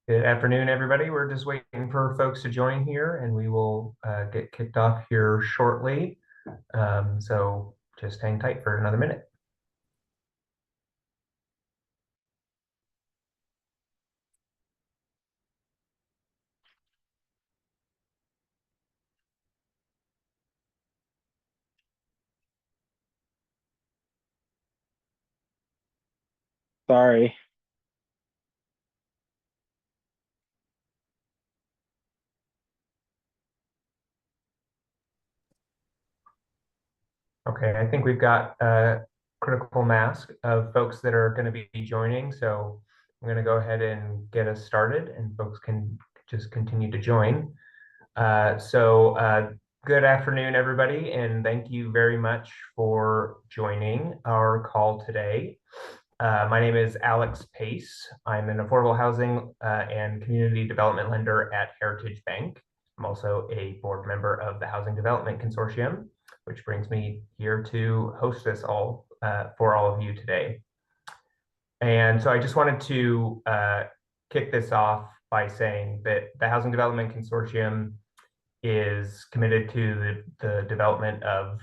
Good afternoon, everybody. We're just waiting for folks to join here, and we will get kicked off here shortly. So just hang tight for another minute. Sorry. Okay, I think we've got a critical mass of folks that are going to be joining. So I'm going to go ahead and get us started, and folks can just continue to join. Good afternoon, everybody, and thank you very much for joining our call today. My name is Alex Pace. I'm an affordable housing and community development lender at Heritage Bank. I'm also a board member of the Housing Development Consortium, which brings me here to host this all for all of you today. And so I just wanted to kick this off by saying that the Housing Development Consortium is committed to the development of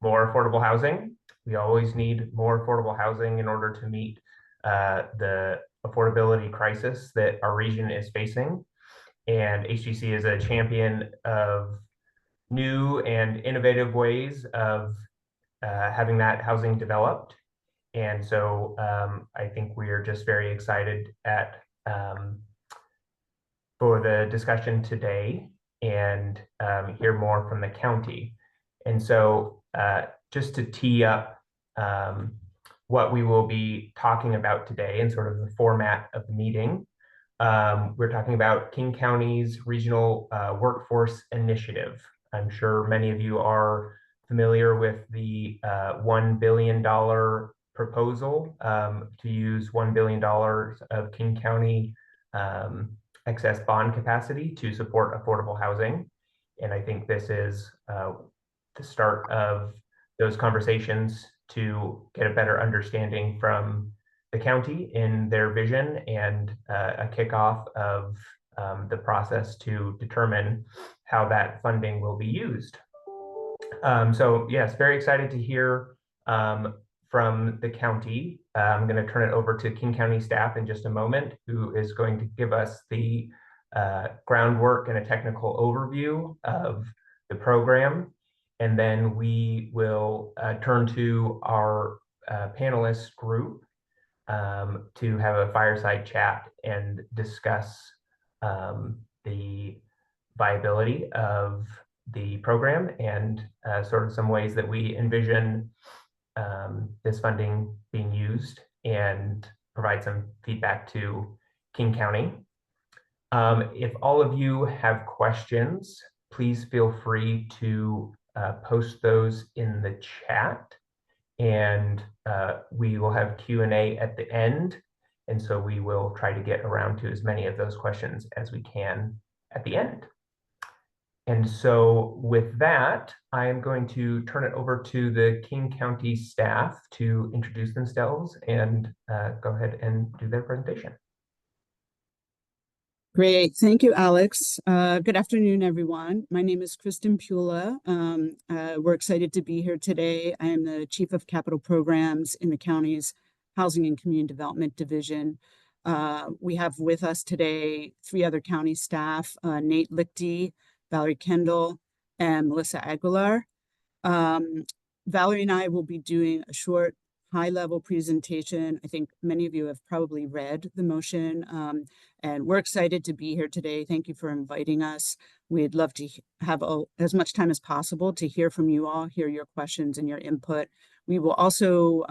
more affordable housing. We always need more affordable housing in order to meet the affordability crisis that our region is facing. And HDC is a champion of new and innovative ways of having that housing developed. And so I think we are just very excited for the discussion today and hear more from the county. And so just to tee up what we will be talking about today and sort of the format of the meeting, we're talking about King County's Regional Workforce Initiative. I'm sure many of you are familiar with the $1 billion proposal to use $1 billion of King County excess bond capacity to support affordable housing. And I think this is the start of those conversations to get a better understanding from the county in their vision and a kickoff of the process to determine how that funding will be used. So yes, very excited to hear from the county. I'm going to turn it over to King County staff in just a moment, who is going to give us the groundwork and a technical overview of the program. And then we will turn to our panelist group to have a fireside chat and discuss the viability of the program and sort of some ways that we envision this funding being used and provide some feedback to King County. If all of you have questions, please feel free to post those in the chat, and we will have Q&A at the end. And so we will try to get around to as many of those questions as we can at the end. And so with that, I am going to turn it over to the King County staff to introduce themselves and go ahead and do their presentation. Great. Thank you, Alex. Good afternoon, everyone. My name is Kristen Pula. We're excited to be here today. I am the Chief of Capital Programs in the county's Housing and Community Development Division. We have with us today 3 other county staff, Nate Lichty, Valerie Kendall, and Melissa Aguilar. Valerie and I will be doing a short high-level presentation. I think many of you have probably read the motion, and we're excited to be here today. Thank you for inviting us. We'd love to have as much time as possible to hear from you all, hear your questions and your input. We will also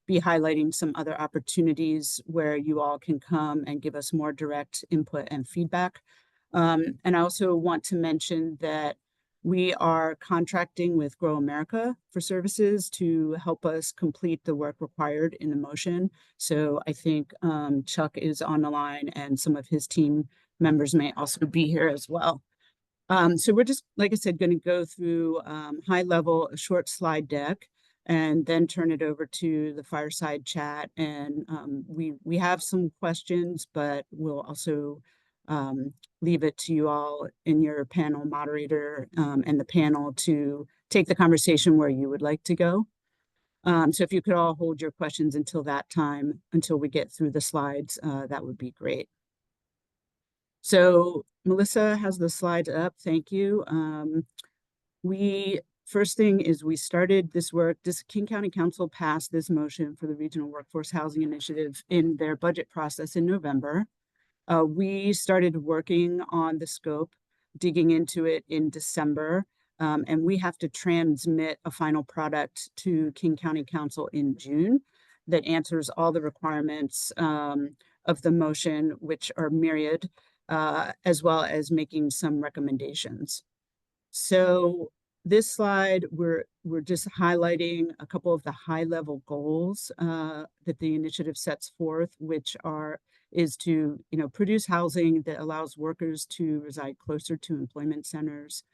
be highlighting some other opportunities where you all can come and give us more direct input and feedback. And I also want to mention that we are contracting with Grow America for services to help us complete the work required in the motion. So I think Chuck is on the line and some of his team members may also be here as well. So we're just, like I said, going to go through high level, a short slide deck. and then turn it over to the fireside chat. And we have some questions, but we'll also leave it to you all in your panel moderator and the panel to take the conversation where you would like to go. So if you could all hold your questions until that time, until we get through the slides, that would be great. So Melissa has the slides up. Thank you. First thing is we started this work. This King County Council passed this motion for the Regional Workforce Housing Initiative in their budget process in November. We started working on the scope, digging into it in December, and we have to transmit a final product to King County Council in June that answers all the requirements of the motion, which are myriad, as well as making some recommendations. So this slide, we're just highlighting a couple of the high-level goals that the initiative sets forth, which is to produce housing that allows workers to reside closer to employment centers,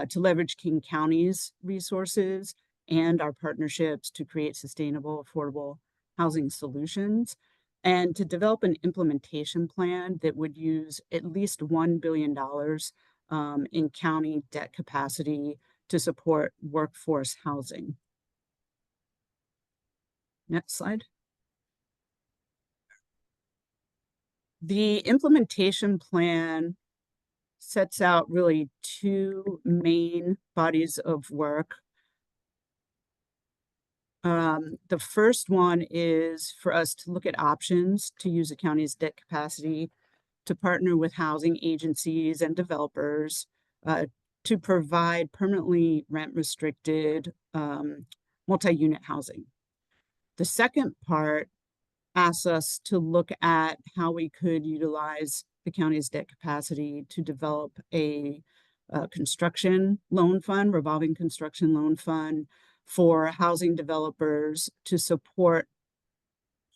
to leverage King County's resources and our partnerships to create sustainable, affordable housing solutions, and to develop an implementation plan that would use at least $1 billion in county debt capacity to support workforce housing. Next slide. The implementation plan sets out really two main bodies of work. The first one is for us to look at options to use the county's debt capacity to partner with housing agencies and developers to provide permanently rent-restricted multi-unit housing. The second part asks us to look at how we could utilize the county's debt capacity to develop a construction loan fund, revolving construction loan fund for housing developers to support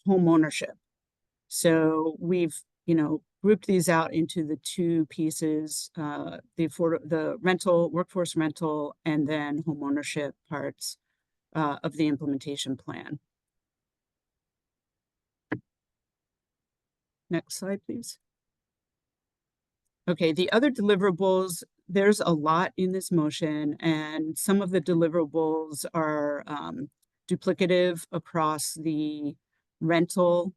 home ownership. So we've, grouped these out into the two pieces, the rental, workforce rental, and then home ownership parts of the implementation plan. Next slide, please. Okay, the other deliverables, there's a lot in this motion, and some of the deliverables are duplicative across the rental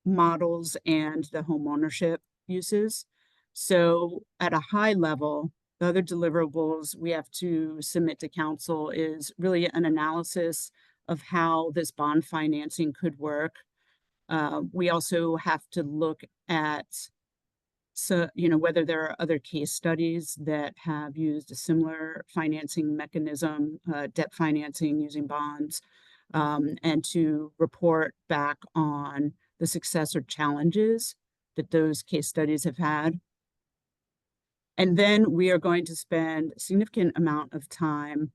models and the home ownership uses. So at a high level, the other deliverables we have to submit to council is really an analysis of how this bond financing could work. We also have to look at whether there are other case studies that have used a similar financing mechanism, debt financing using bonds, and to report back on the success or challenges that those case studies have had. And then we are going to spend a significant amount of time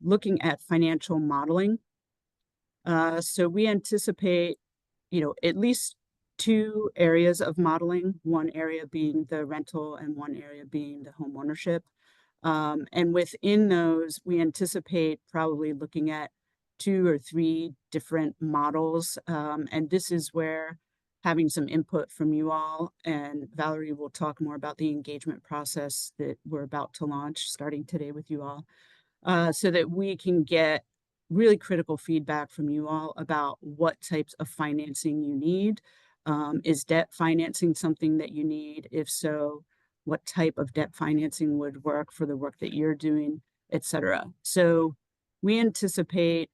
looking at financial modeling. So we anticipate, at least two areas of modeling, one area being the rental and one area being the home ownership. And within those, we anticipate probably looking at 2 or 3 different models. And this is where having some input from you all, and Valerie will talk more about the engagement process that we're about to launch starting today with you all, so that we can get really critical feedback from you all about what types of financing you need. Is debt financing something that you need? If so, what type of debt financing would work for the work that you're doing, et cetera. So we anticipate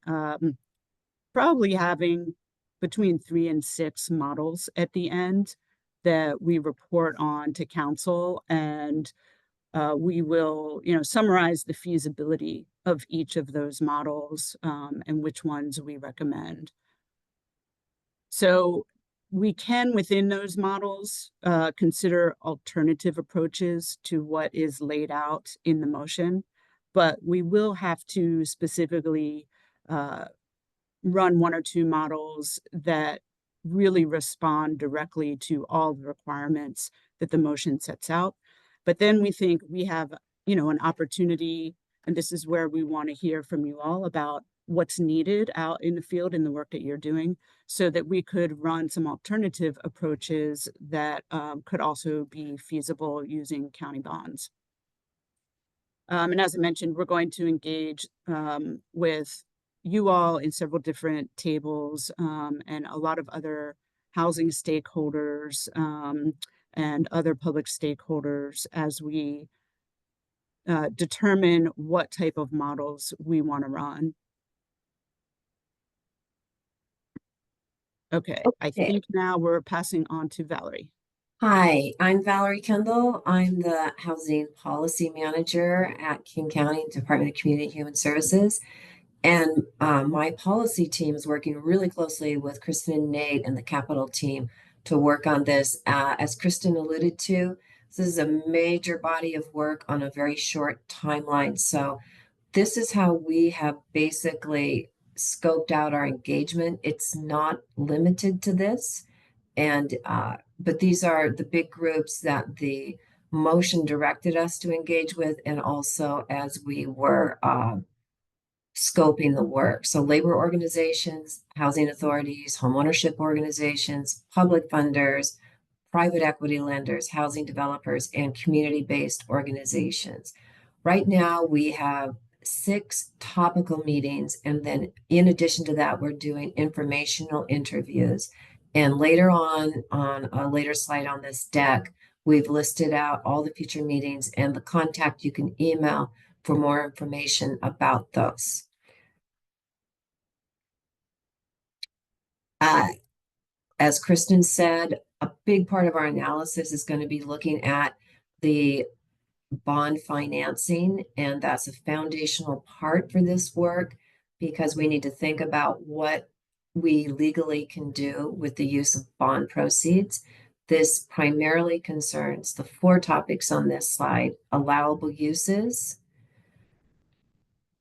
probably having between 3 and 6 models at the end that we report on to council, and we will, summarize the feasibility of each of those models and which ones we recommend. So we can, within those models, consider alternative approaches to what is laid out in the motion, but we will have to specifically run 1 or 2 models that really respond directly to all the requirements that the motion sets out. But then we think we have, an opportunity, and this is where we want to hear from you all about what's needed out in the field in the work that you're doing, so that we could run some alternative approaches that could also be feasible using county bonds. And as I mentioned, we're going to engage with you all in several different tables and a lot of other housing stakeholders and other public stakeholders as we determine what type of models we want to run. Okay, I Okay. think now we're passing on to Valerie. Hi, I'm Valerie Kendall. I'm the Housing Policy Manager at King County Department of Community and Human Services. And my policy team is working really closely with Kristen and Nate and the Capital team to work on this. As Kristen alluded to, this is a major body of work on a very short timeline. So this is how we have basically scoped out our engagement. It's not limited to this. And but these are the big groups that the motion directed us to engage with, and also as we were scoping the work. So labor organizations, housing authorities, homeownership organizations, public funders, private equity lenders, housing developers, and community-based organizations. Right now, we have 6 topical meetings, and then in addition to that, we're doing informational interviews. And later on a later slide on this deck, we've listed out all the future meetings and the contact you can email for more information about those. As Kristen said, a big part of our analysis is going to be looking at the bond financing, and that's a foundational part for this work because we need to think about what we legally can do with the use of bond proceeds. This primarily concerns the 4 topics on this slide: allowable uses,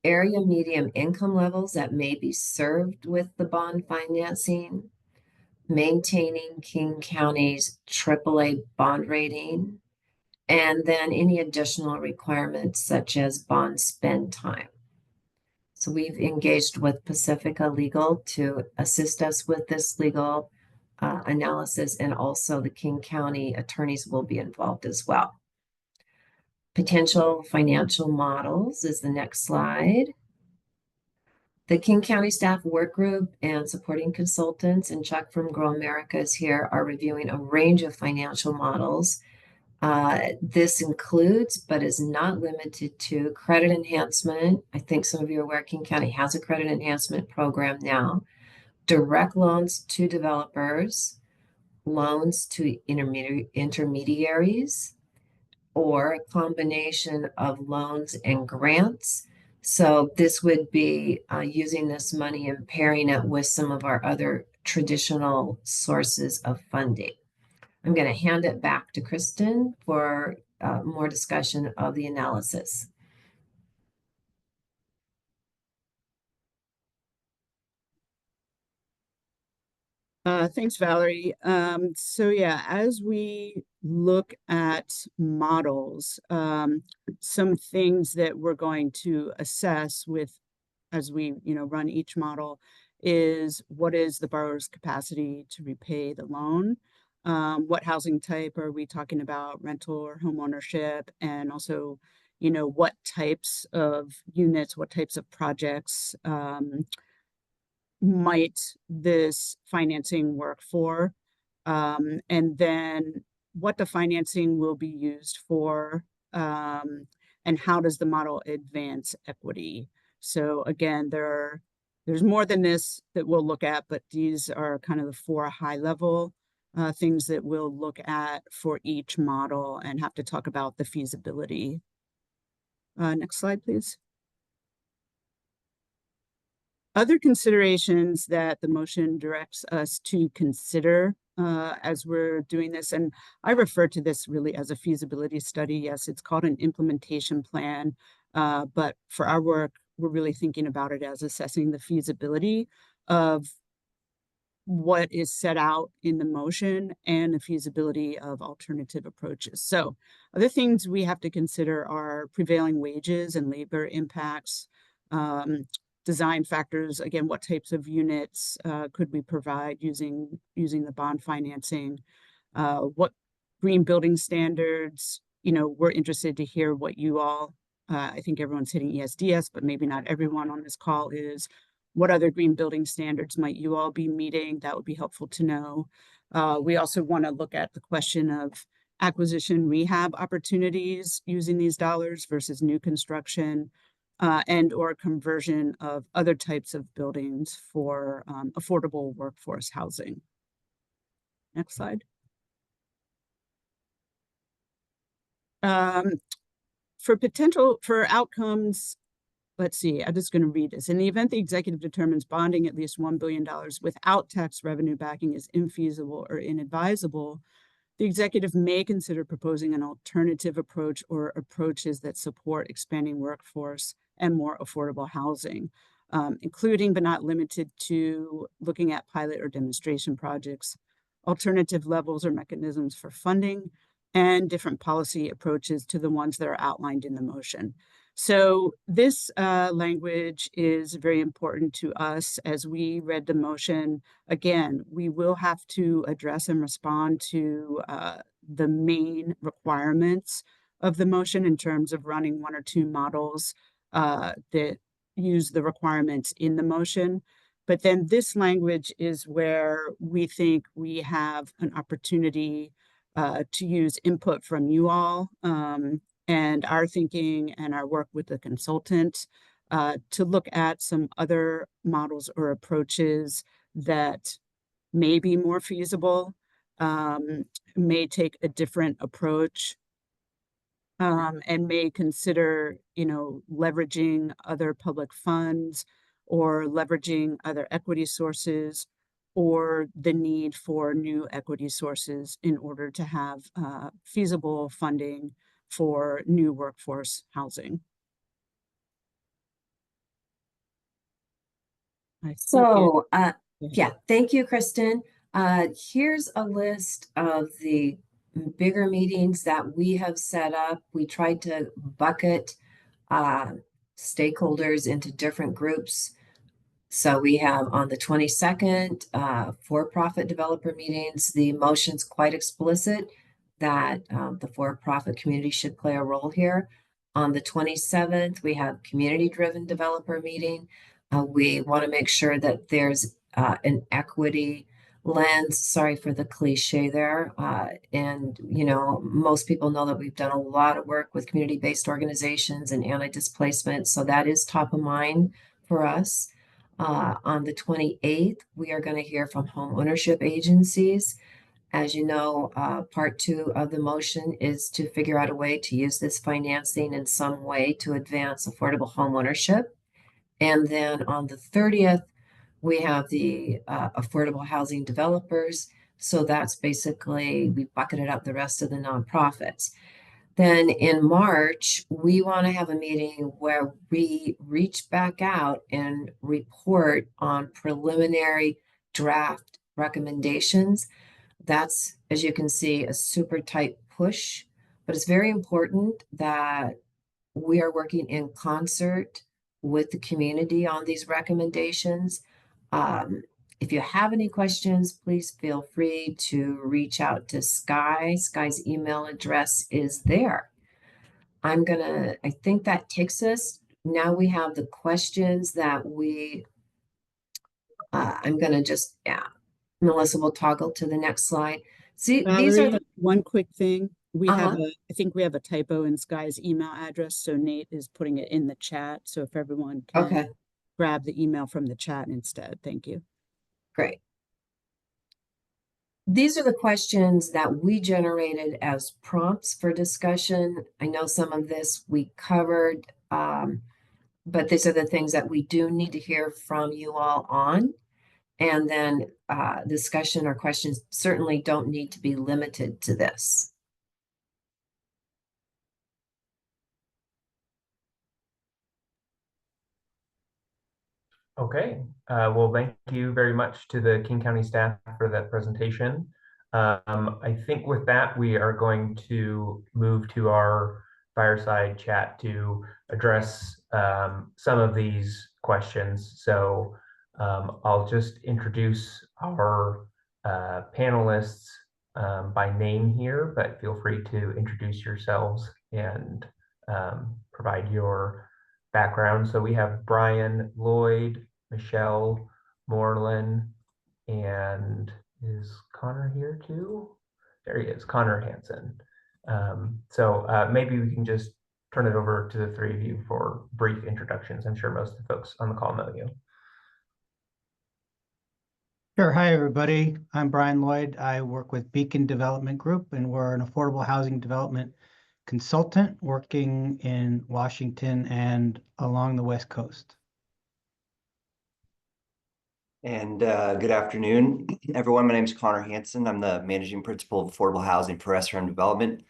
area medium income levels that may be served with the bond financing, maintaining King County's AAA bond rating, and then any additional requirements such as bond spend time. So we've engaged with Pacifica Legal to assist us with this legal analysis, and also the King County attorneys will be involved as well. Potential financial models is the next slide. The King County Staff Work Group and supporting consultants and Chuck from Grow America is here are reviewing a range of financial models. This includes, but is not limited to, credit enhancement. I think some of you are aware King County has a credit enhancement program now. Direct loans to developers, loans to intermediaries, or a combination of loans and grants. So this would be using this money and pairing it with some of our other traditional sources of funding. I'm going to hand it back to Kristen for more discussion of the analysis. Thanks, Valerie. So yeah, as we look at models, some things that we're going to assess with as we run each model is what is the borrower's capacity to repay the loan? What housing type are we talking about, rental or home ownership? And also, what types of units, what types of projects might this financing work for? And then what the financing will be used for, and how does the model advance equity? So again, there's more than this that we'll look at, but these are kind of the 4 high-level things that we'll look at for each model and have to talk about the feasibility. Next slide, please. Other considerations that the motion directs us to consider as we're doing this, and I refer to this really as a feasibility study. Yes, it's called an implementation plan, but for our work, we're really thinking about it as assessing the feasibility of what is set out in the motion and the feasibility of alternative approaches. So other things we have to consider are prevailing wages and labor impacts, design factors. Again, what types of units could we provide using the bond financing? What green building standards? We're interested to hear what you all, I think everyone's hitting ESDS, but maybe not everyone on this call is. What other green building standards might you all be meeting? That would be helpful to know. We also want to look at the question of acquisition rehab opportunities using these dollars versus new construction and or conversion of other types of buildings for affordable workforce housing. Next slide. For outcomes, let's see, I'm just going to read this. In the event the executive determines bonding at least $1 billion without tax revenue backing is infeasible or inadvisable, the executive may consider proposing an alternative approach or approaches that support expanding workforce and more affordable housing, including but not limited to looking at pilot or demonstration projects, alternative levels or mechanisms for funding, and different policy approaches to the ones that are outlined in the motion. So this language is very important to us as we read the motion. Again, we will have to address and respond to the main requirements of the motion in terms of running one or two models that use the requirements in the motion. But then this language is where we think we have an opportunity to use input from you all and our thinking and our work with the consultant to look at some other models or approaches that may be more feasible, may take a different approach, and may consider, leveraging other public funds or leveraging other equity sources or the need for new equity sources in order to have feasible funding for new workforce housing. Yeah, thank you, Kristen. Here's a list of the bigger meetings that we have set up. We tried to bucket stakeholders into different groups. So we have on the 22nd, for-profit developer meetings. The motion's quite explicit that the for-profit community should play a role here. On the 27th, we have community-driven developer meeting. We want to make sure that there's an equity lens. Sorry for the cliche there. And, most people know that we've done a lot of work with community-based organizations and anti-displacement. So that is top of mind for us. On the 28th, we are going to hear from home ownership agencies. As you know, part 2 of the motion is to figure out a way to use this financing in some way to advance affordable home ownership. And then on the 30th, we have the affordable housing developers. So that's basically, we bucketed up the rest of the nonprofits. Then in March, we want to have a meeting where we reach back out and report on preliminary draft recommendations. That's, as you can see, a super tight push, but it's very important that we are working in concert with the community on these recommendations. If you have any questions, please feel free to reach out to Sky. Sky's email address is there. I think that takes us. Now we have the questions that I'm going to just, Melissa will toggle to the next slide. See, Valerie, these are the one quick thing. I think we have a typo in Sky's email address. So Nate is putting it in the chat. So if everyone can grab the email from the chat instead. Thank you. Great. These are the questions that we generated as prompts for discussion. I know some of this we covered, but these are the things that we do need to hear from you all on. And then discussion or questions certainly don't need to be limited to this. Okay, well, thank you very much to the King County staff for that presentation. I think with that, we are going to move to our fireside chat to address some of these questions. So I'll just introduce our panelists by name here, but feel free to introduce yourselves and provide your background. So we have Brian, Lloyd, Michelle, Morlan, and is Conor here too? There he is, Conor Hansen. So maybe we can just turn it over to the three of you for brief introductions. I'm sure most of the folks on the call know you. Sure. Hi, everybody. I'm Brian Lloyd. I work with Beacon Development Group, and we're an affordable housing development consultant working in Washington and along the West Coast. And good afternoon, everyone. My name is Conor Hansen. I'm the managing principal of affordable housing for SRM Development.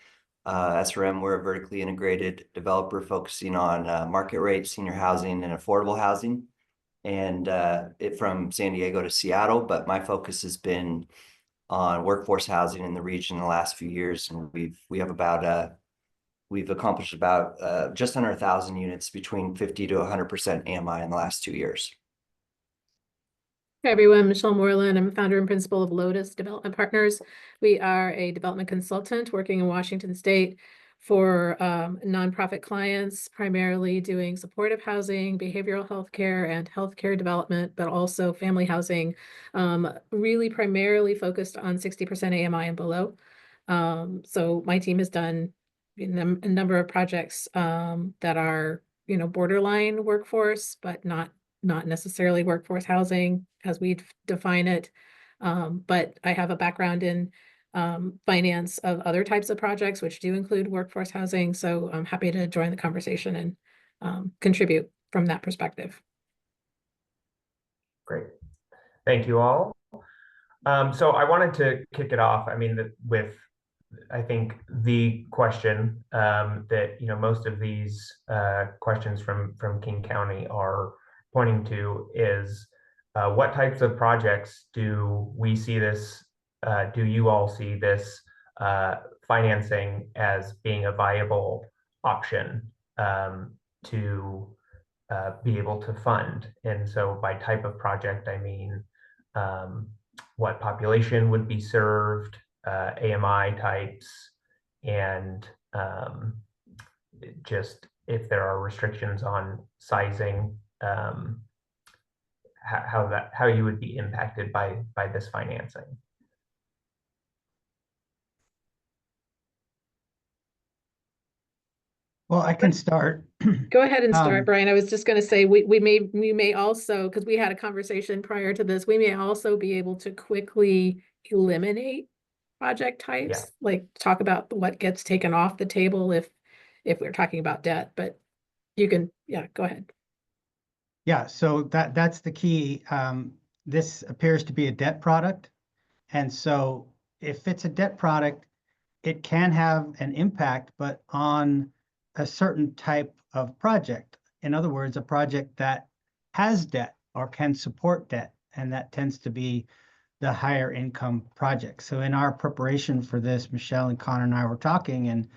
SRM, we're a vertically integrated developer focusing on market rate, senior housing, and affordable housing. And from San Diego to Seattle, but my focus has been on workforce housing in the region in the last few years. And we've accomplished about just under 1,000 units, between 50 to 100% AMI in the last 2 years. Hi everyone, Michelle Morlan. I'm founder and principal of Lotus Development Partners. We are a development consultant working in Washington State for nonprofit clients, primarily doing supportive housing, behavioral health care, and healthcare development, but also family housing, really primarily focused on 60% AMI and below. So my team has done a number of projects that are, borderline workforce, but not necessarily workforce housing as we define it. But I have a background in finance of other types of projects, which do include workforce housing. So I'm happy to join the conversation and contribute from that perspective. Great. Thank you all. So I wanted to kick it off, with I think the question that most of these questions from King County are pointing to is what types of projects do we see this, do you all see this financing as being a viable option to be able to fund? And so by type of project, I mean what population would be served, AMI types, and just if there are restrictions on sizing, how you would be impacted by this financing. Well, I can start. Go ahead and start, Brian. I was just going to say we may also, because we had a conversation prior to this, we may also be able to quickly eliminate project types, like talk about what gets taken off the table if we're talking about debt. But you can, go ahead. Yeah, so that's the key. This appears to be a debt product. And so if it's a debt product, it can have an impact, but on a certain type of project. In other words, a project that has debt or can support debt, and that tends to be the higher income project. So in our preparation for this, Michelle and Conor and I were talking, and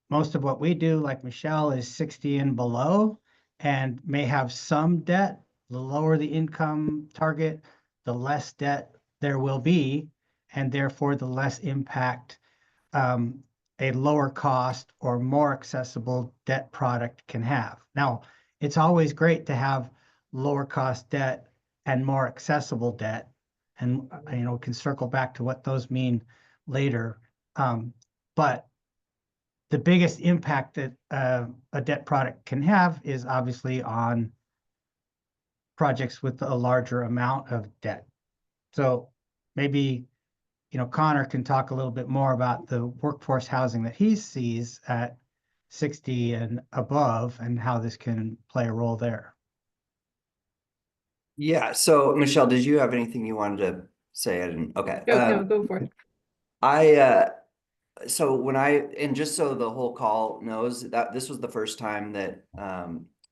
most of what we do, like Michelle, is 60 and below and may have some debt. The lower the income target, the less debt there will be, and therefore the less impact a lower cost or more accessible debt product can have. Now, it's always great to have lower cost debt and more accessible debt. And, we can circle back to what those mean later. But the biggest impact that a debt product can have is obviously on projects with a larger amount of debt. So maybe Conor can talk a little bit more about the workforce housing that he sees at 60 and above and how this can play a role there. Yeah. So Michelle, did you have anything you wanted to say? Okay. No, go for it. So just so the whole call knows that this was the first time that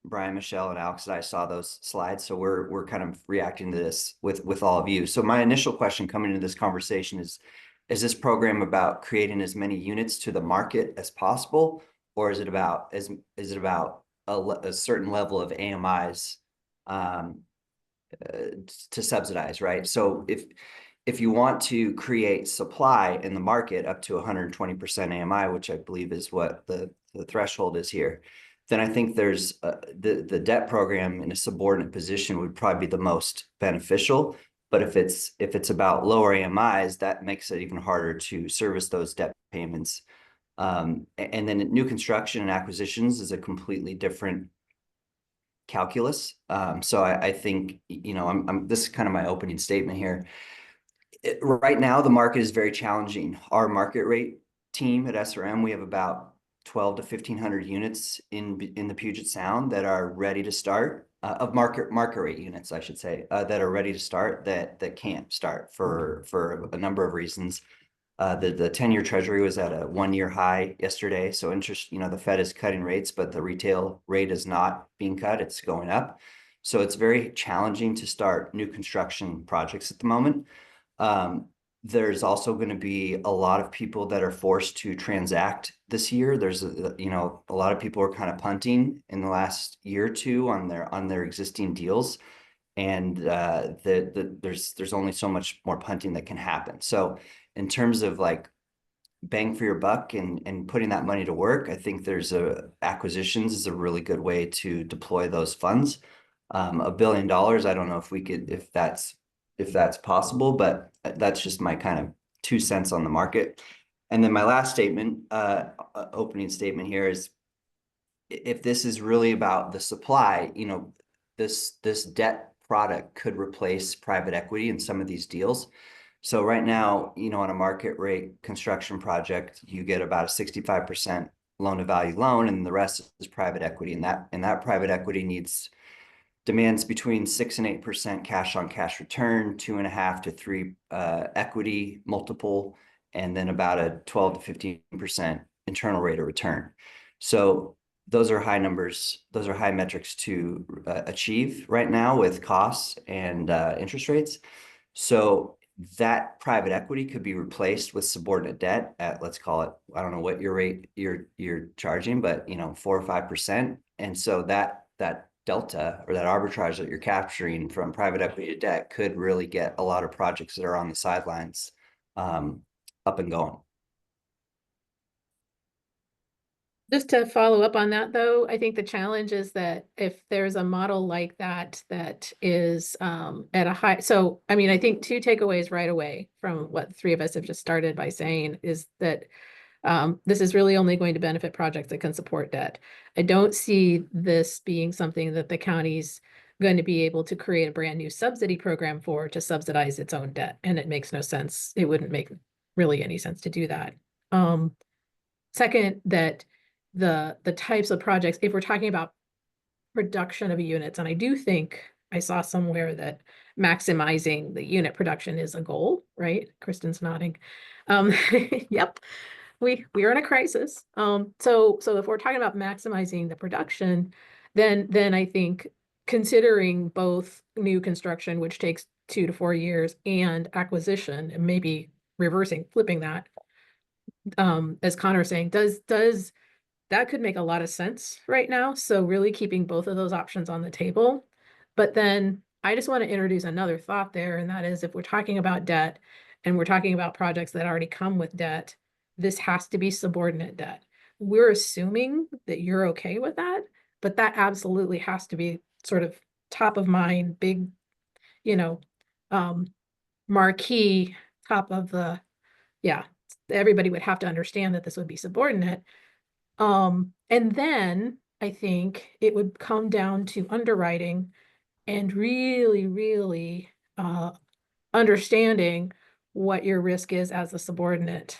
Brian, Michelle, and Alex and I saw those slides. So we're kind of reacting to this with all of you. So my initial question coming into this conversation is this program about creating as many units to the market as possible, or is it about a certain level of AMIs to subsidize, right? So if you want to create supply in the market up to 120% AMI, which I believe is what the threshold is here, then I think there's the debt program in a subordinate position would probably be the most beneficial. But if it's about lower AMIs, that makes it even harder to service those debt payments. And then new construction and acquisitions is a completely different calculus. So I think, you know, this is kind of my opening statement here. Right now, the market is very challenging. Our market rate team at SRM, we have about 12 to 1,500 units in the Puget Sound that are ready to start, of market rate units, I should say, that are ready to start that can't start for a number of reasons. The 10-year Treasury was at a 1-year high yesterday. So interest, you know, the Fed is cutting rates, but the retail rate is not being cut. It's going up. So it's very challenging to start new construction projects at the moment. There's also going to be a lot of people that are forced to transact this year. There's you know, a lot of people are kind of punting in the last year or two on their existing deals. And there's only so much more punting that can happen. So in terms of like bang for your buck and putting that money to work, I think there's acquisitions is a really good way to deploy those funds. $1 billion, I don't know if that's possible, but that's just my kind of 2 cents on the market. And then my last statement, opening statement here is, if this is really about the supply, you know, this debt product could replace private equity in some of these deals. So right now, you know, on a market rate construction project, you get about a 65% loan to value loan, and the rest is private equity. And that private equity demands between 6 and 8% cash on cash return, 2.5 to 3 equity multiple, and then about a 12 to 15% internal rate of return. So those are high numbers. Those are high metrics to achieve right now with costs and interest rates. So that private equity could be replaced with subordinate debt at, let's call it, I don't know what your rate you're charging, but you know, 4 or 5%. And so that delta or that arbitrage that you're capturing from private equity to debt could really get a lot of projects that are on the sidelines up and going. Just to follow up on that, though, I think the challenge is that if there's a model like that is at a high, so I mean, I think 2 takeaways right away from what the 3 of us have just started by saying is that this is really only going to benefit projects that can support debt. I don't see this being something that the county's going to be able to create a brand new subsidy program to subsidize its own debt, and it makes no sense. It wouldn't make really any sense to do that. Second, that the types of projects, if we're talking about production of units, and I do think I saw somewhere that maximizing the unit production is a goal, right? Kristen's nodding. Yep, we are in a crisis. So if we're talking about maximizing the production, then I think considering both new construction, which takes 2 to 4 years, and acquisition, and maybe flipping that, as Connor's saying, does that could make a lot of sense right now. So really keeping both of those options on the table. But then I just want to introduce another thought there, and that is, if we're talking about debt and we're talking about projects that already come with debt, this has to be subordinate debt. We're assuming that you're okay with that, but that absolutely has to be sort of top of mind, big, you know, marquee, top of the, yeah, everybody would have to understand that this would be subordinate. And then I think it would come down to underwriting and really understanding what your risk is as a subordinate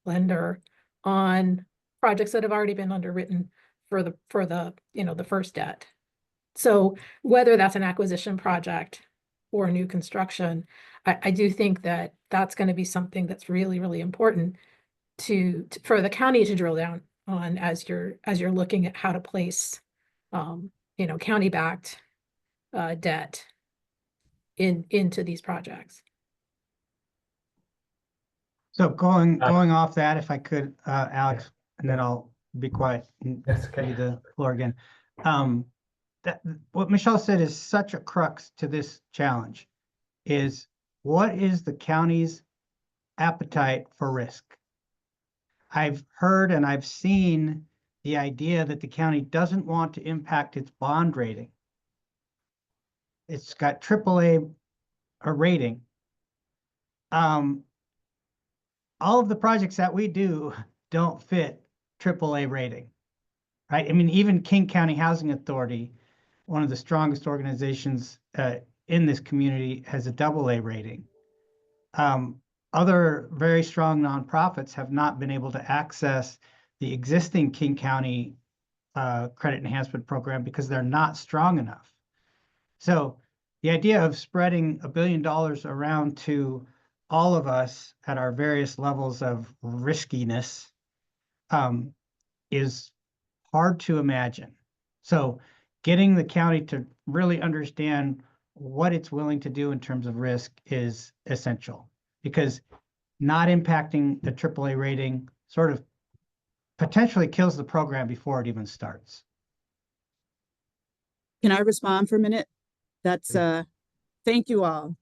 lender on projects that have already been underwritten for the you know, the first debt. So whether that's an acquisition project or new construction, I do think that that's going to be something that's really important for the county to drill down on as you're looking at how to place you know, county-backed debt into these projects. So going off that, if I could, Alex, and then I'll be quiet and give you the floor again. That what Michelle said is such a crux to this challenge is what is the county's appetite for risk? I've heard and I've seen the idea that the county doesn't want to impact its bond rating. It's got AAA a rating. All of the projects that we do don't fit AAA rating, right? I mean, even King County Housing Authority, one of the strongest organizations in this community, has a AA rating. Other very strong nonprofits have not been able to access the existing King County credit enhancement program because they're not strong enough. So the idea of spreading $1 billion around to all of us at our various levels of riskiness is hard to imagine. So getting the county to really understand what it's willing to do in terms of risk is essential, because not impacting the AAA rating sort of potentially kills the program before it even starts. Can I respond for a minute? That's thank you all.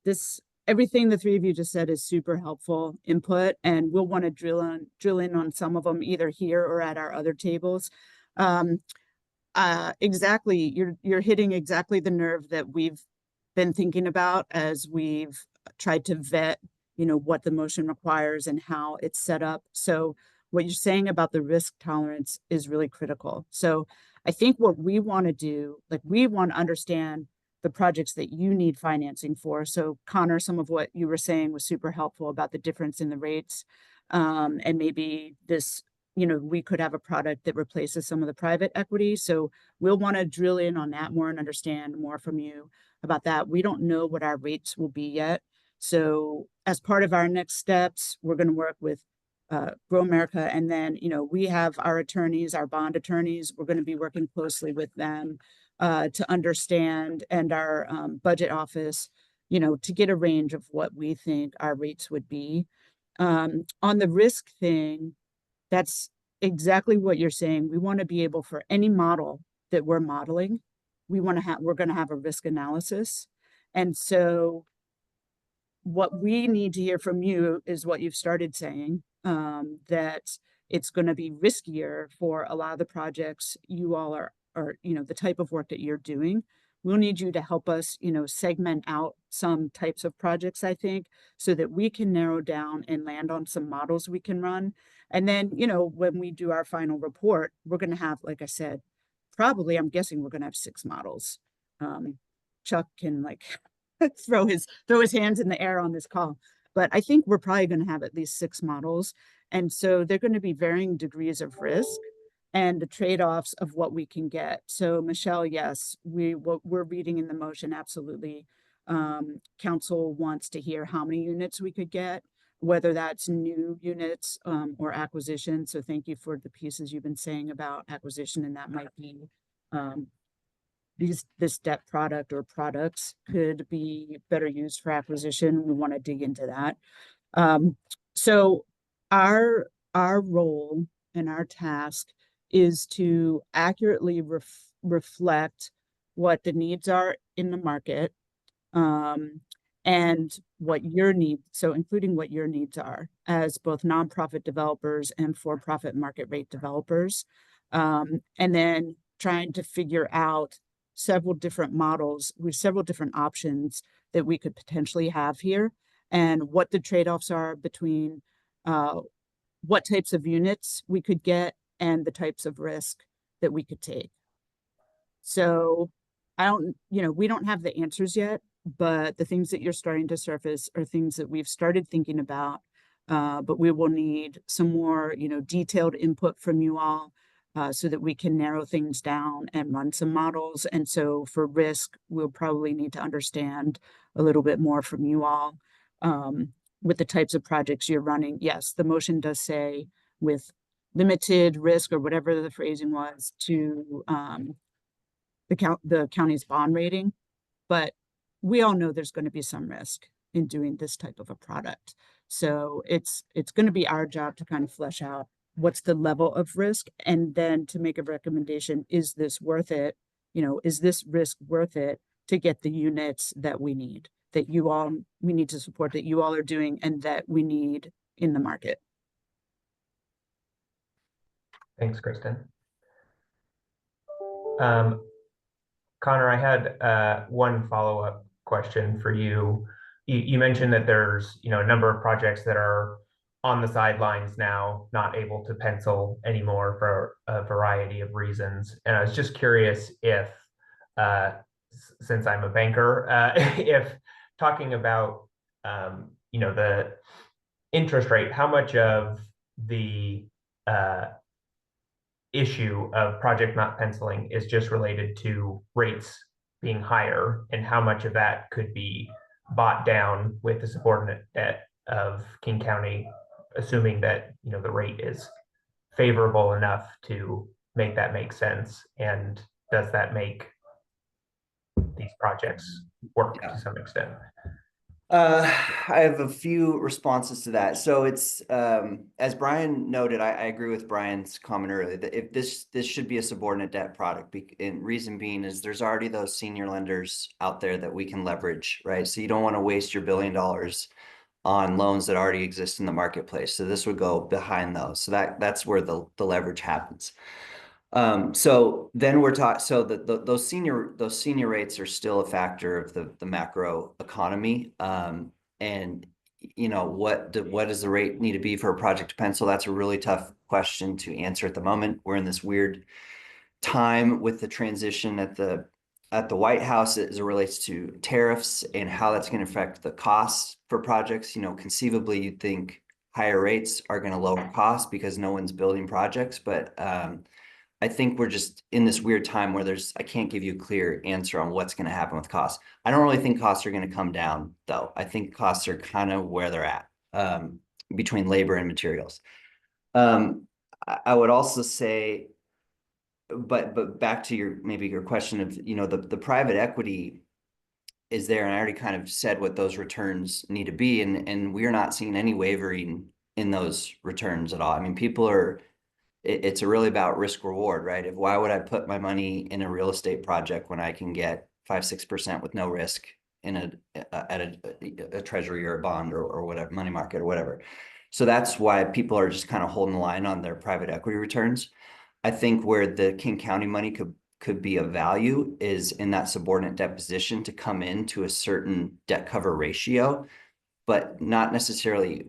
Everything the three of you just said is super helpful input, and we'll want to drill in on some of them either here or at our other tables. Exactly, you're hitting exactly the nerve that we've been thinking about as we've tried to vet, what the motion requires and how it's set up. So what you're saying about the risk tolerance is really critical. So I think what we want to do, we want to understand the projects that you need financing for. So Conor, some of what you were saying was super helpful about the difference in the rates. And maybe this, we could have a product that replaces some of the private equity. So we'll want to drill in on that more and understand more from you about that. We don't know what our rates will be yet. So as part of our next steps, we're going to work with Grow America. And then, we have our attorneys, our bond attorneys. We're going to be working closely with them to understand, and our budget office, to get a range of what we think our rates would be. On the risk thing, that's exactly what you're saying. We want to be able, for any model that we're modeling, we're going to have a risk analysis. And so what we need to hear from you is what you've started saying, that it's going to be riskier for a lot of the projects you all are the type of work that you're doing. We'll need you to help us, segment out some types of projects, I think, so that we can narrow down and land on some models we can run. And then, when we do our final report, we're going to have, like I said, probably, I'm guessing we're going to have 6 models. Chuck can throw his hands in the air on this call, but I think we're probably going to have at least 6 models. And so they're going to be varying degrees of risk and the trade-offs of what we can get. So Michelle, yes, what we're reading in the motion, absolutely. Council wants to hear how many units we could get, whether that's new units or acquisition. So thank you for the pieces you've been saying about acquisition, and that might be this debt product or products could be better used for acquisition. We want to dig into that. So our role and our task is to accurately reflect what the needs are in the market, and what your needs, so including what your needs are as both nonprofit developers and for-profit market rate developers, and then trying to figure out several different models with several different options that we could potentially have here, and what the trade-offs are between what types of units we could get and the types of risk that we could take. So we don't have the answers yet, but the things that you're starting to surface are things that we've started thinking about, but we will need some more, detailed input from you all so that we can narrow things down and run some models. And so for risk, we'll probably need to understand a little bit more from you all with the types of projects you're running. Yes, the motion does say with limited risk, or whatever the phrasing was, to the county's bond rating, but we all know there's going to be some risk in doing this type of a product. So it's going to be our job to kind of flesh out what's the level of risk, and then to make a recommendation, is this worth it is this risk worth it to get the units that we need, we need to support, that you all are doing and that we need in the market? Thanks, Kristen. Conor, I had one follow-up question for you. You mentioned that there's a number of projects that are on the sidelines now, not able to pencil anymore for a variety of reasons. And I was just curious if, since I'm a banker, if talking about the interest rate, how much of the issue of project not penciling is just related to rates being higher, and how much of that could be bought down with the subordinate debt of King County, assuming that the rate is favorable enough to make that make sense, and does that make these projects work to some extent? I have a few responses to that. So it's, as Brian noted, I agree with Brian's comment earlier that if this should be a subordinate debt product, and reason being is there's already those senior lenders out there that we can leverage, right? So you don't want to waste your $1 billion on loans that already exist in the marketplace. So this would go behind those. So that's where the leverage happens. So then we're talking, so those senior rates are still a factor of the macro economy. And what does the rate need to be for a project to pencil? That's a really tough question to answer at the moment. We're in this weird time with the transition at the White House as it relates to tariffs and how that's going to affect the costs for projects. Conceivably, you'd think higher rates are going to lower costs because no one's building projects, but I think we're just in this weird time where I can't give you a clear answer on what's going to happen with costs. I don't really think costs are going to come down, though. I think costs are kind of where they're at, between labor and materials. I would also say, but back to your question of, the private equity is there, and I already kind of said what those returns need to be, and we're not seeing any wavering in those returns at all. I mean, it's really about risk reward, right? Why would I put my money in a real estate project when I can get 5-6% with no risk at a treasury or a bond or whatever, money market or whatever. So that's why people are just kind of holding the line on their private equity returns. I think where the King County money could be of value is in that subordinate debt position to come into a certain debt cover ratio, but not necessarily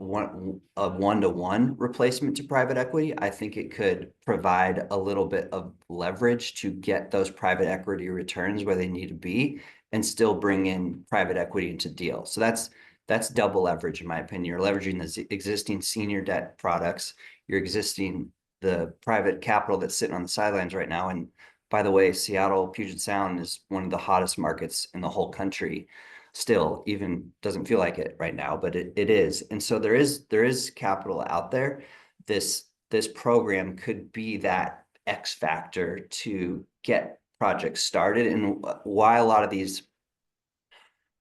a one-to-one replacement to private equity. I think it could provide a little bit of leverage to get those private equity returns where they need to be and still bring in private equity into deals. So that's double leverage, in my opinion. You're leveraging the existing senior debt products, the private capital that's sitting on the sidelines right now. And by the way, Seattle, Puget Sound is one of the hottest markets in the whole country. Still, even doesn't feel like it right now, but it is. And so there is capital out there. This program could be that X factor to get projects started. And why a lot of these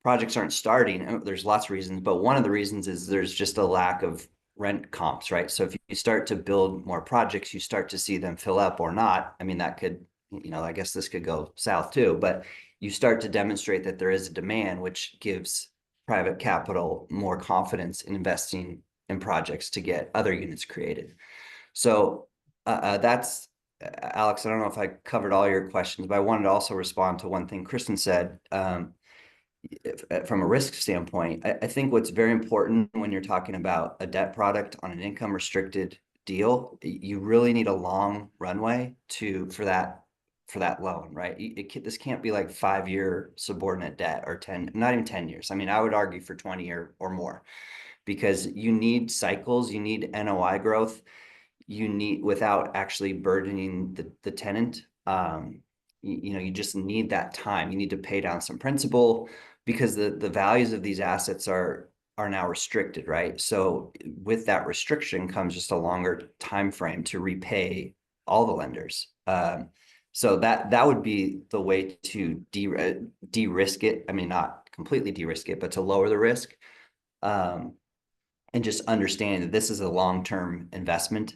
projects aren't starting, there's lots of reasons, but one of the reasons is there's just a lack of rent comps, right? So if you start to build more projects, you start to see them fill up or not. I mean, that could, I guess this could go south too, but you start to demonstrate that there is a demand, which gives private capital more confidence in investing in projects to get other units created. So that's, Alex, I don't know if I covered all your questions, but I wanted to also respond to one thing Kristen said. From a risk standpoint, I think what's very important when you're talking about a debt product on an income restricted deal, you really need a long runway for that loan, right? This can't be like 5-year subordinate debt or 10, not even 10 years. I mean, I would argue for 20 or more, because you need cycles, you need NOI growth, you need, without actually burdening the tenant. You just need that time. You need to pay down some principal because the values of these assets are now restricted, right? So with that restriction comes just a longer time frame to repay all the lenders. So that would be the way to de-risk it. I mean, not completely de-risk it, but to lower the risk, and just understanding that this is a long-term investment.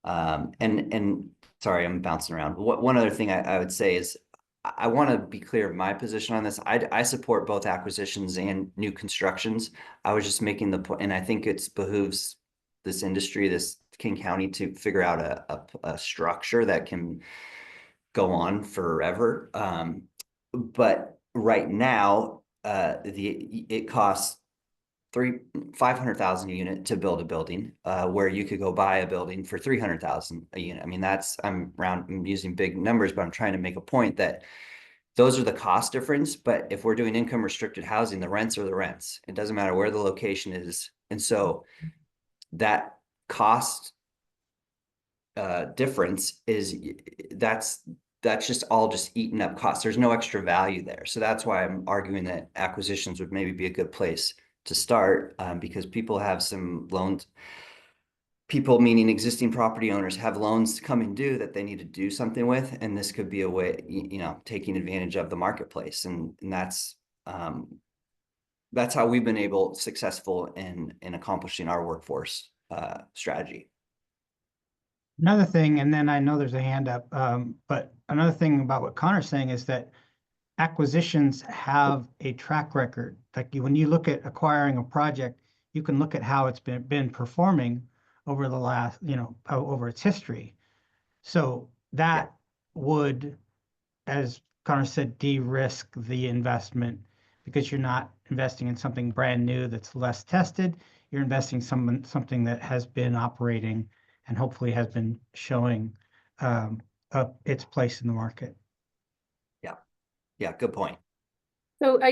And sorry, I'm bouncing around. One other thing I would say is I want to be clear of my position on this. I support both acquisitions and new constructions. I was just making the point, and I think it's behooves this industry, this King County, to figure out a structure that can go on forever. But right now, it costs 500,000 a unit to build a building, where you could go buy a building for 300,000 a unit. I mean, I'm using big numbers, but I'm trying to make a point that those are the cost difference. But if we're doing income restricted housing, the rents are the rents. It doesn't matter where the location is. And so that cost difference is that's just all just eating up costs. There's no extra value there. So that's why I'm arguing that acquisitions would maybe be a good place to start, because people have some loans. People, meaning existing property owners, have loans coming due that they need to do something with, and this could be a way, taking advantage of the marketplace, and that's how we've been successful in accomplishing our workforce strategy. Another thing, and then I know there's a hand up, but another thing about what Conor's saying is that acquisitions have a track record. Like when you look at acquiring a project, you can look at how it's been performing over the last, over its history. So that would, as Conor said, de-risk the investment, because you're not investing in something brand new that's less tested. You're investing something that has been operating and hopefully has been showing its place in the market. Yeah, good point. So I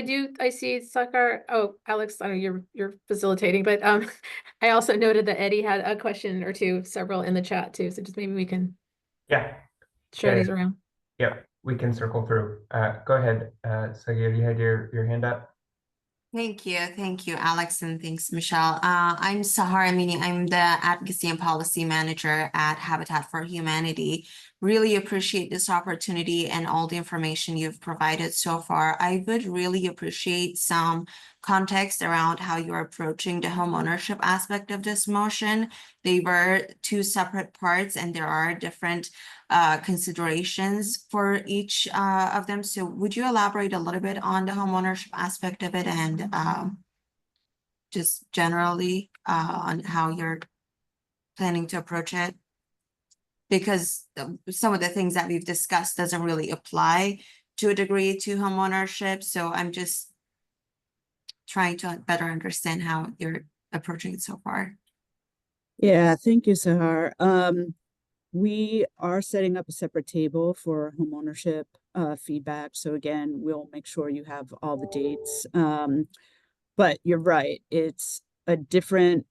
see Sakar. Oh, Alex, I know you're facilitating, but I also noted that Eddie had a question or two, several in the chat too. So just maybe we can share these around. Yep, we can circle through. Go ahead, Sagir, you had your hand up. Thank you, Alex, and thanks, Michelle. I'm Sahar Amini. I'm the Advocacy and Policy Manager at Habitat for Humanity. Really appreciate this opportunity and all the information you've provided so far. I would really appreciate some context around how you're approaching the homeownership aspect of this motion. They were two separate parts, and there are different considerations for each of them. So would you elaborate a little bit on the homeownership aspect of it, and just generally on how you're planning to approach it? Because some of the things that we've discussed doesn't really apply to a degree to homeownership. So I'm just trying to better understand how you're approaching it so far. Yeah, thank you, Sahar. We are setting up a separate table for homeownership feedback. So again, we'll make sure you have all the dates. But you're right, it's a different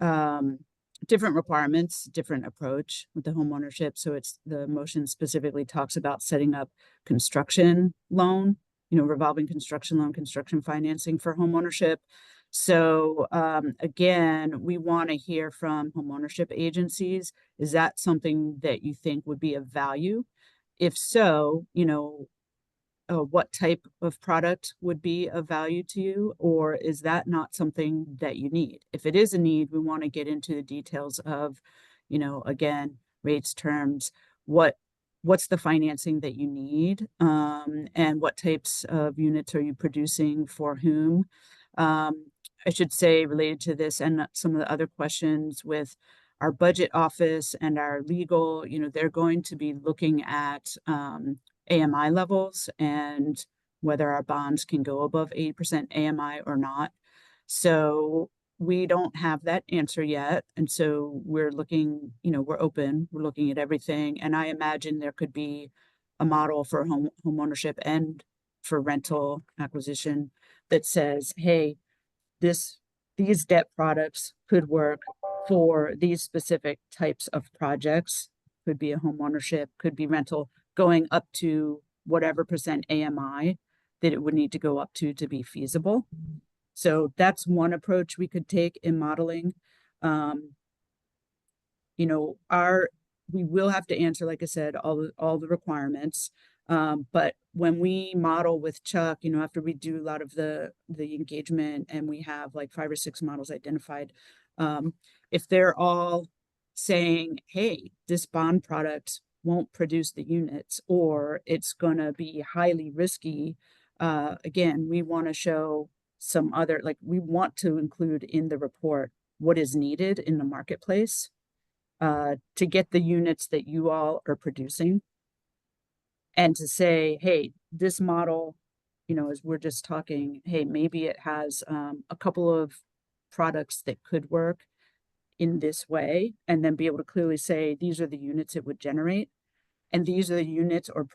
requirements, different approach with the homeownership. So it's the motion specifically talks about setting up construction loan, revolving construction loan, construction financing for homeownership. So again, we want to hear from homeownership agencies. Is that something that you think would be of value? If so, what type of product would be of value to you, or is that not something that you need? If it is a need, we want to get into the details of, again, rates, terms, what's the financing that you need, and what types of units are you producing for whom? I should say, related to this and some of the other questions with our budget office and our legal, they're going to be looking at AMI levels and whether our bonds can go above 80% AMI or not. So we don't have that answer yet. And so we're looking, we're open, we're looking at everything. And I imagine there could be a model for home ownership and for rental acquisition that says, hey, these debt products could work for these specific types of projects. Could be a home ownership, could be rental, going up to whatever percent AMI that it would need to go up to be feasible. So that's one approach we could take in modeling. We will have to answer, like I said, all the requirements. But when we model with Chuck, after we do a lot of the engagement and we have like 5 or 6 models identified, if they're all saying, hey, this bond product won't produce the units, or it's going to be highly risky. Again, we want to show some other, like we want to include in the report what is needed in the marketplace to get the units that you all are producing. And to say, hey, this model, you know, as we're just talking, hey, maybe it has a couple of products that could work in this way, and then be able to clearly say, these are the units it would generate, and these are the units or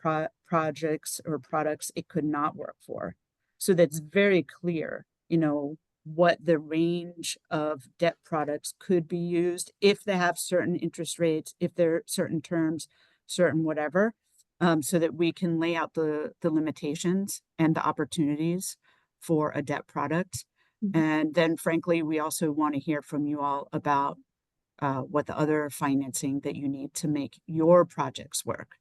projects or products it could not work for. So that's very clear, you know, what the range of debt products could be used if they have certain interest rates, if there are certain terms, certain whatever, so that we can lay out the limitations and the opportunities for a debt product. And then frankly, we also want to hear from you all about what the other financing that you need to make your projects work.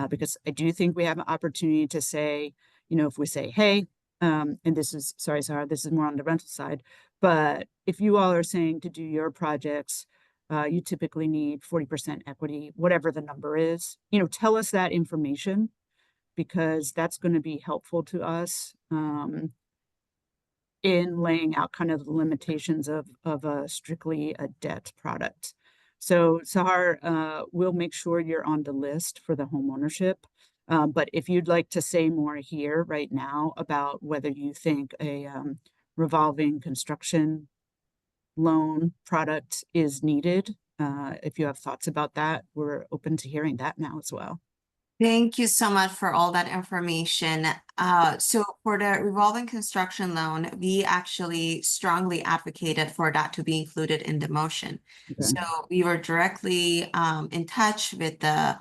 Because I do think we have an opportunity to say, you know, if we say, hey, and this is, sorry, Sarah, this is more on the rental side, but if you all are saying to do your projects, you typically need 40% equity, whatever the number is, you know, tell us that information, because that's going to be helpful to us in laying out kind of the limitations of a strictly a debt product. So Sahar, we'll make sure you're on the list for the home ownership. But if you'd like to say more here right now about whether you think a revolving construction loan product is needed, if you have thoughts about that, we're open to hearing that now as well. Thank you so much for all that information. So for the revolving construction loan, we actually strongly advocated for that to be included in the motion. Okay. So we were directly in touch with the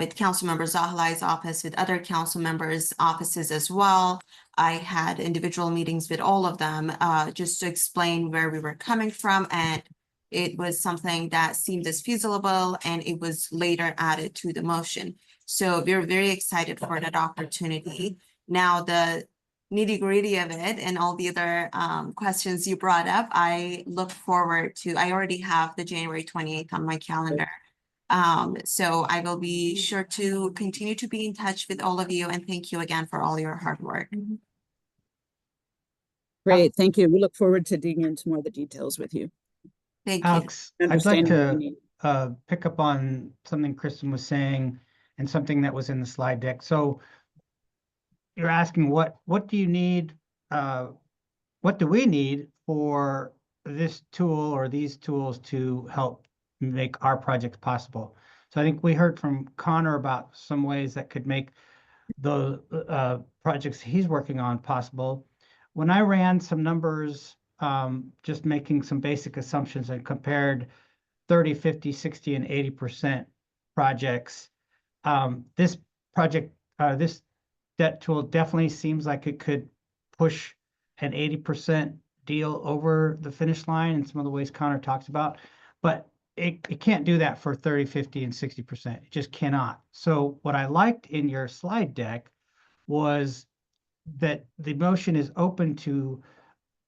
with Councilmember Zahalai's office, with other council members' offices as well. I had individual meetings with all of them just to explain where we were coming from, and it was something that seemed as feasible, and it was later added to the motion. So we're very excited for that opportunity. Now, the nitty-gritty of it and all the other questions you brought up, I look forward to. I already have the January 28th on my calendar. So I will be sure to continue to be in touch with all of you, and thank you again for all your hard work. Great, thank you. We look forward to digging into more of the details with you. Thank you. Alex, I'd like to pick up on something Kristen was saying and something that was in the slide deck. So you're asking what do you need? What do we need for this tool or these tools to help make our projects possible? So I think we heard from Conor about some ways that could make the projects he's working on possible. When I ran some numbers, just making some basic assumptions and compared 30, 50, 60, and 80% projects, this project, this debt tool definitely seems like it could push an 80% deal over the finish line in some of the ways Conor talks about, but it can't do that for 30, 50, and 60%. It just cannot. So what I liked in your slide deck was that the motion is open to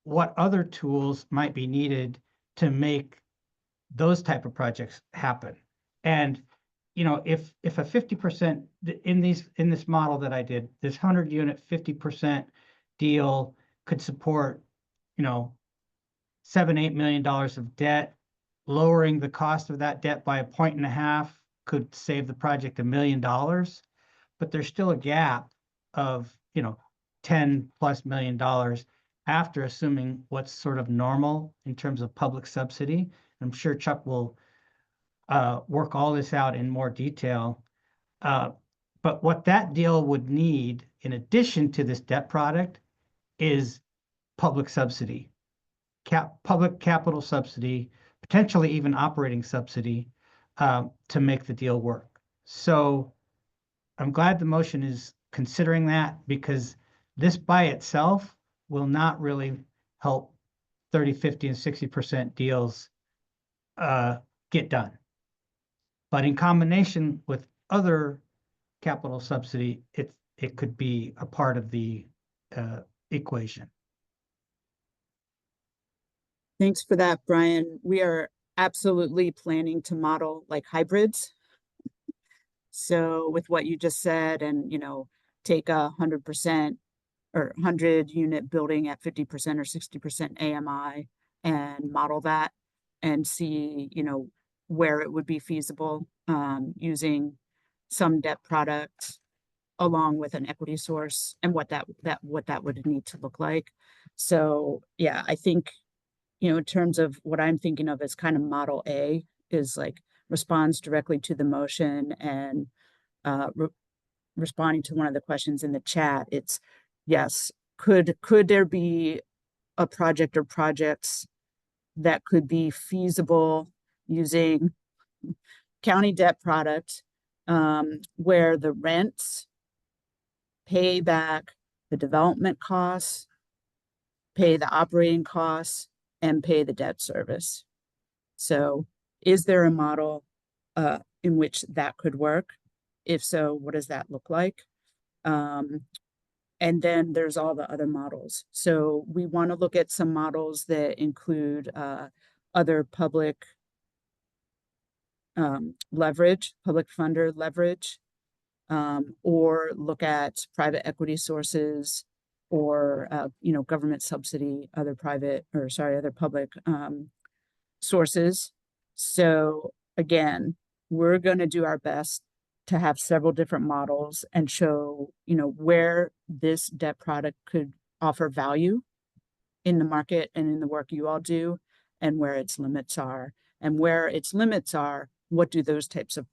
what other tools might be needed to make those type of projects happen. And you know, if a 50% in this model that I did, this 100-unit 50% deal could support, you know, $7-8 million of debt, lowering the cost of that debt by 1.5 points could save the project $1 million, but there's still a gap of, you know, $10+ million after assuming what's sort of normal in terms of public subsidy. I'm sure Chuck will work all this out in more detail. But what that deal would need, in addition to this debt product, is public subsidy, public capital subsidy, potentially even operating subsidy to make the deal work. So I'm glad the motion is considering that, because this by itself will not really help 30, 50, and 60% deals get done. But in combination with other capital subsidy, it could be a part of the equation. Thanks for that, Brian. We are absolutely planning to model like hybrids. So with what you just said, and take 100% or 100-unit building at 50% or 60% AMI and model that and see, where it would be feasible using some debt product along with an equity source and what that would need to look like. So yeah, I think, in terms of what I'm thinking of as kind of model A is like responds directly to the motion and responding to one of the questions in the chat. It's yes, could there be a project or projects that could be feasible using county debt product where the rents pay back the development costs, pay the operating costs, and pay the debt service. So is there a model in which that could work? If so, what does that look like? And then there's all the other models. So we want to look at some models that include other public leverage, public funder leverage, or look at private equity sources or, government subsidy, other public sources. So again, we're going to do our best to have several different models and show, where this debt product could offer value in the market and in the work you all do, and where its limits are. And where its limits are, what do those types of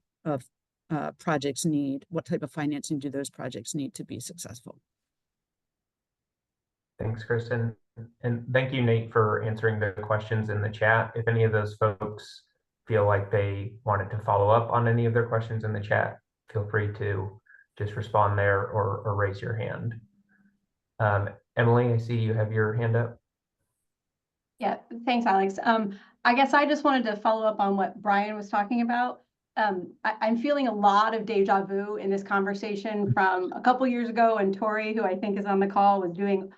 projects need? What type of financing do those projects need to be successful? Thanks, Kristen. And thank you, Nate, for answering the questions in the chat. If any of those folks feel like they wanted to follow up on any of their questions in the chat, feel free to just respond there or raise your hand. Emily, I see you have your hand up. Yeah, thanks, Alex. I guess I just wanted to follow up on what Brian was talking about. I'm feeling a lot of deja vu in this conversation from a couple years ago, and Tori, who I think is on the call, was doing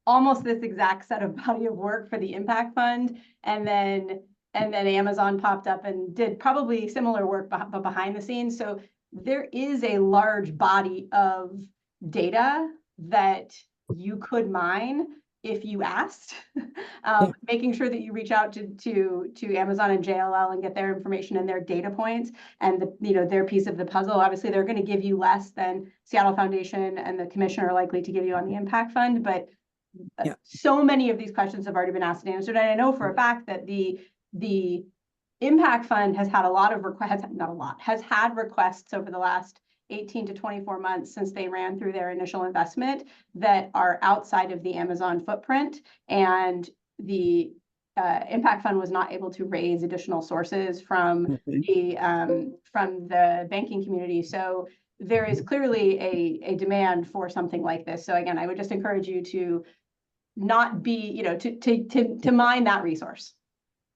almost this exact set of body of work for the impact fund, and then Amazon popped up and did probably similar work, but behind the scenes. So there is a large body of data that you could mine if you asked. Making sure that you reach out to Amazon and JLL and get their information and their data points and their piece of the puzzle. Obviously, they're going to give you less than Seattle Foundation and the Commission are likely to give you on the impact fund, but so many of these questions have already been asked and answered. And I know for a fact that the impact fund has had a lot of requests, has had requests over the last 18 to 24 months since they ran through their initial investment that are outside of the Amazon footprint, and the impact fund was not able to raise additional sources from the banking community. So there is clearly a demand for something like this. So again, I would just encourage you to not be, to mine that resource.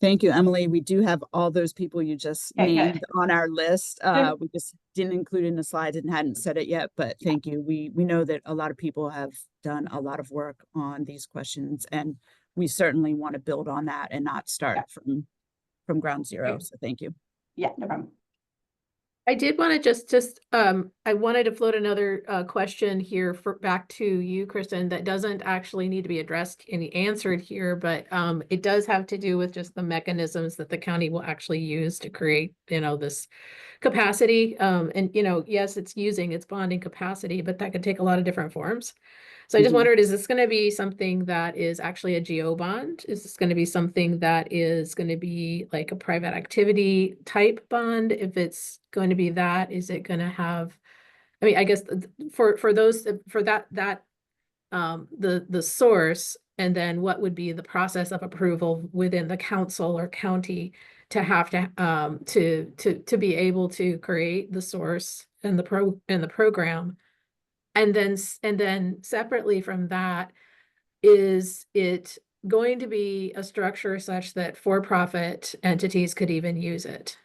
Thank you, Emily. We do have all those people you just named on our list. We just didn't include in the slides and hadn't said it yet, but thank you. We know that a lot of people have done a lot of work on these questions, and we certainly want to build on that and not start from ground zero. So thank you. Yeah, no problem. I did want to I wanted to float another question here back to you, Kristen, that doesn't actually need to be addressed and answered here, but it does have to do with just the mechanisms that the county will actually use to create, this capacity. And, yes, it's using its bonding capacity, but that could take a lot of different forms. So I just wondered, is this going to be something that is actually a GO bond? Is this going to be something that is going to be like a private activity type bond? If it's going to be that, is it going to have, I mean, I guess for that the source, and then what would be the process of approval within the council or county to have to be able to create the source and the program. And then separately from that, is it going to be a structure such that for-profit entities could even use it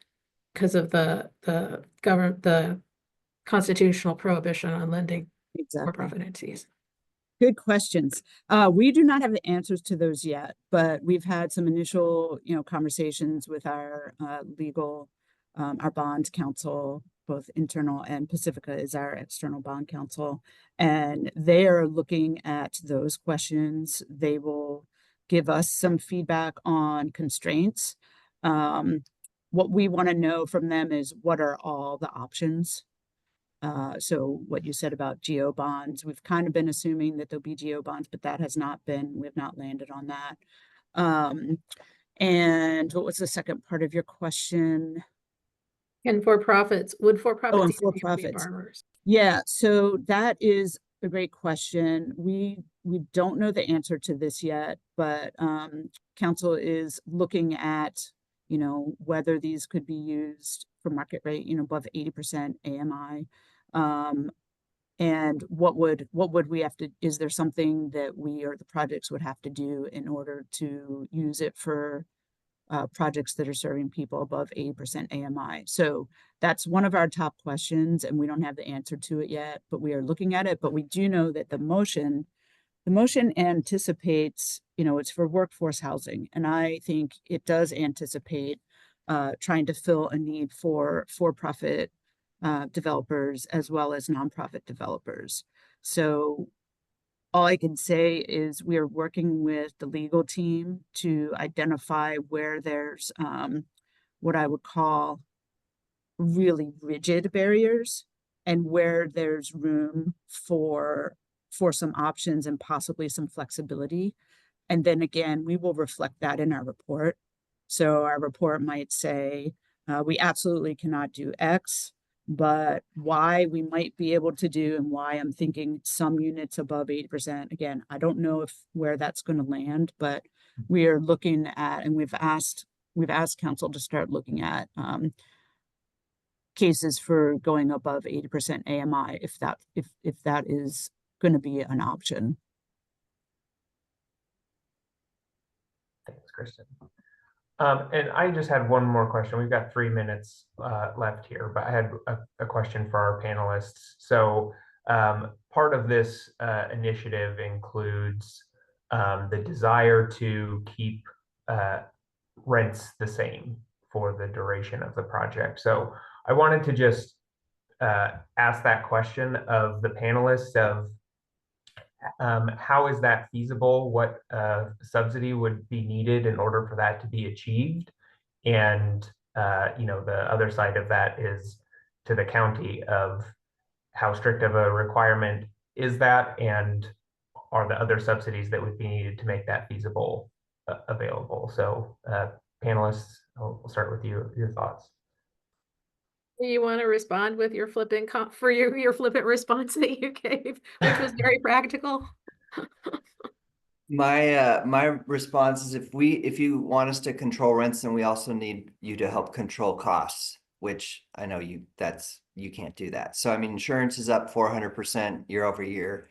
because of the constitutional prohibition on lending for-profit entities? Good questions. We do not have the answers to those yet, but we've had some initial, conversations with our legal, our bond counsel, both internal, and Pacifica is our external bond counsel. And they are looking at those questions. They will give us some feedback on constraints. What we want to know from them is what are all the options. So what you said about geo bonds, we've kind of been assuming that there'll be geo bonds, but that has not been, we have not landed on that. And what was the second part of your question? And for-profits, would for-profits and even be for-profits. farmers? Yeah, so that is a great question. We don't know the answer to this yet, but council is looking at, whether these could be used for market rate, above 80% AMI. And what would we have to, is there something that we or the projects would have to do in order to use it for projects that are serving people above 80% AMI? So that's one of our top questions, and we don't have the answer to it yet, but we are looking at it. But we do know that the motion anticipates, it's for workforce housing. And I think it does anticipate trying to fill a need for for-profit developers as well as nonprofit developers. So all I can say is we are working with the legal team to identify where there's what I would call really rigid barriers and where there's room for some options and possibly some flexibility. And then again, we will reflect that in our report. So our report might say, we absolutely cannot do X, but Y we might be able to do, and Y I'm thinking some units above 80%. Again, I don't know where that's going to land, but we are looking at, and we've asked council to start looking at cases for going above 80% AMI if that is going to be an option. Thanks, Kristen. And I just had one more question. We've got 3 minutes left here, but I had a question for our panelists. So part of this initiative includes the desire to keep rents the same for the duration of the project. So I wanted to just ask that question of the panelists of how is that feasible? What subsidy would be needed in order for that to be achieved? And the other side of that is to the county of how strict of a requirement is that, and are the other subsidies that would be needed to make that feasible available? So panelists, we'll start with you. Your thoughts. You want to respond with your flippant your flippant response that you gave, which was very practical? My response is if you want us to control rents, then we also need you to help control costs, which I know you can't do that. So I mean, insurance is up 400% year over year.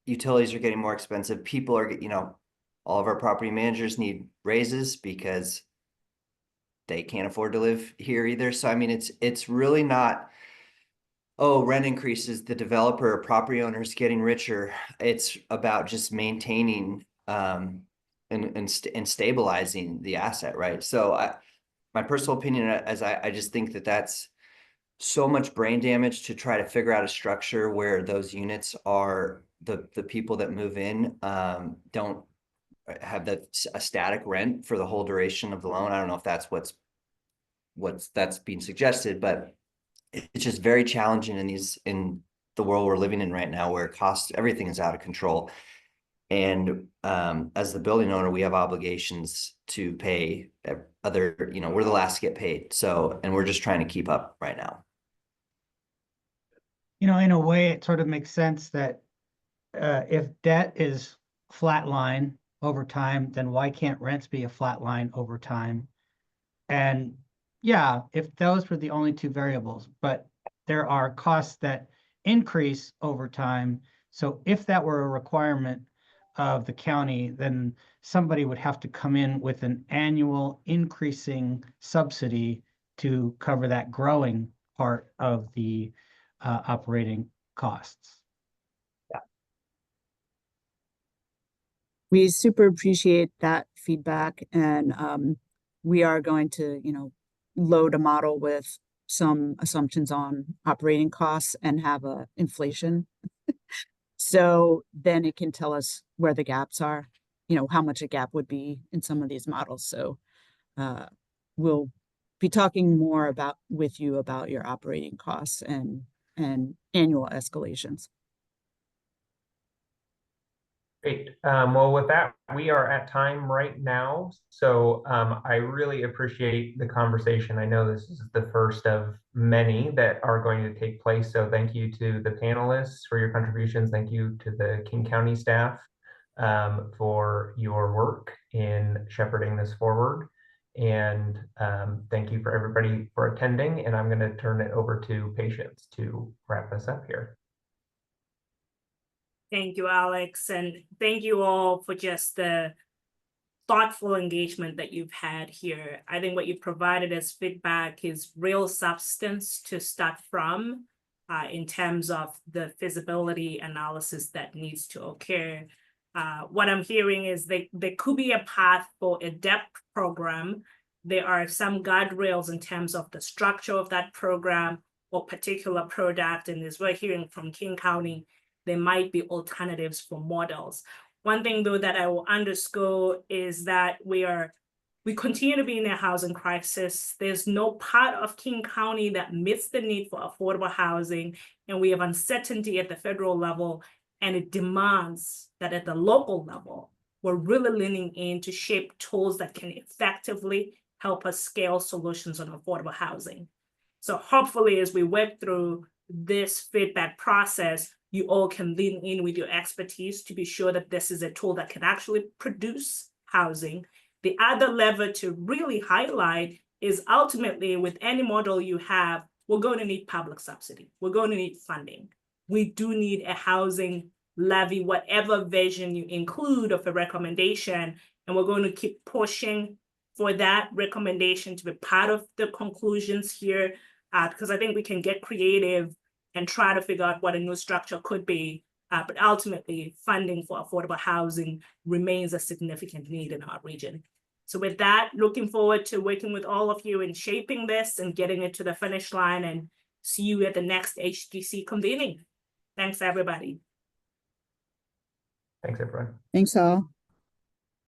Utilities are getting more expensive. People are, all of our property managers need raises because they can't afford to live here either. So I mean, it's really not, oh, rent increases, the developer or property owners getting richer. It's about just maintaining and stabilizing the asset, right? So my personal opinion is I just think that's so much brain damage to try to figure out a structure where those units are the people that move in don't have a static rent for the whole duration of the loan. I don't know if that's that's being suggested, but it's just very challenging in the world we're living in right now, where everything is out of control. And as the building owner, we have obligations to pay we're the last to get paid. So, and we're just trying to keep up right now. In a way, it sort of makes sense that if debt is flatline over time, then why can't rents be a flat line over time? And yeah, if those were the only two variables, but there are costs that increase over time. So if that were a requirement of the county, then somebody would have to come in with an annual increasing subsidy to cover that growing part of the operating costs. We super appreciate that feedback, and we are going to, load a model with some assumptions on operating costs and have a inflation. So then it can tell us where the gaps are, how much a gap would be in some of these models. So we'll be talking more with you about your operating costs and annual escalations. Great. Well, with that, we are at time right now. So I really appreciate the conversation. I know this is the first of many that are going to take place. So thank you to the panelists for your contributions. Thank you to the King County staff for your work in shepherding this forward. And thank you for everybody for attending. And I'm going to turn it over to Patience to wrap us up here. Thank you, Alex, and thank you all for just the thoughtful engagement that you've had here. I think what you provided as feedback is real substance to start from in terms of the feasibility analysis that needs to occur. What I'm hearing is there could be a path for a depth program. There are some guardrails in terms of the structure of that program or particular product, and as we're hearing from King County, there might be alternatives for models. One thing though that I will underscore is that we continue to be in a housing crisis. There's no part of King County that meets the need for affordable housing, and we have uncertainty at the federal level, and it demands that at the local level, we're really leaning in to shape tools that can effectively help us scale solutions on affordable housing. So hopefully as we work through this feedback process, you all can lean in with your expertise to be sure that this is a tool that can actually produce housing. The other lever to really highlight is ultimately with any model you have, we're going to need public subsidy. We're going to need funding. We do need a housing levy, whatever version you include of a recommendation, and we're going to keep pushing for that recommendation to be part of the conclusions here, because I think we can get creative and try to figure out what a new structure could be. But ultimately, funding for affordable housing remains a significant need in our region. So with that, looking forward to working with all of you in shaping this and getting it to the finish line, and see you at the next HGC convening. Thanks, everybody. Thanks, everyone. Thanks all.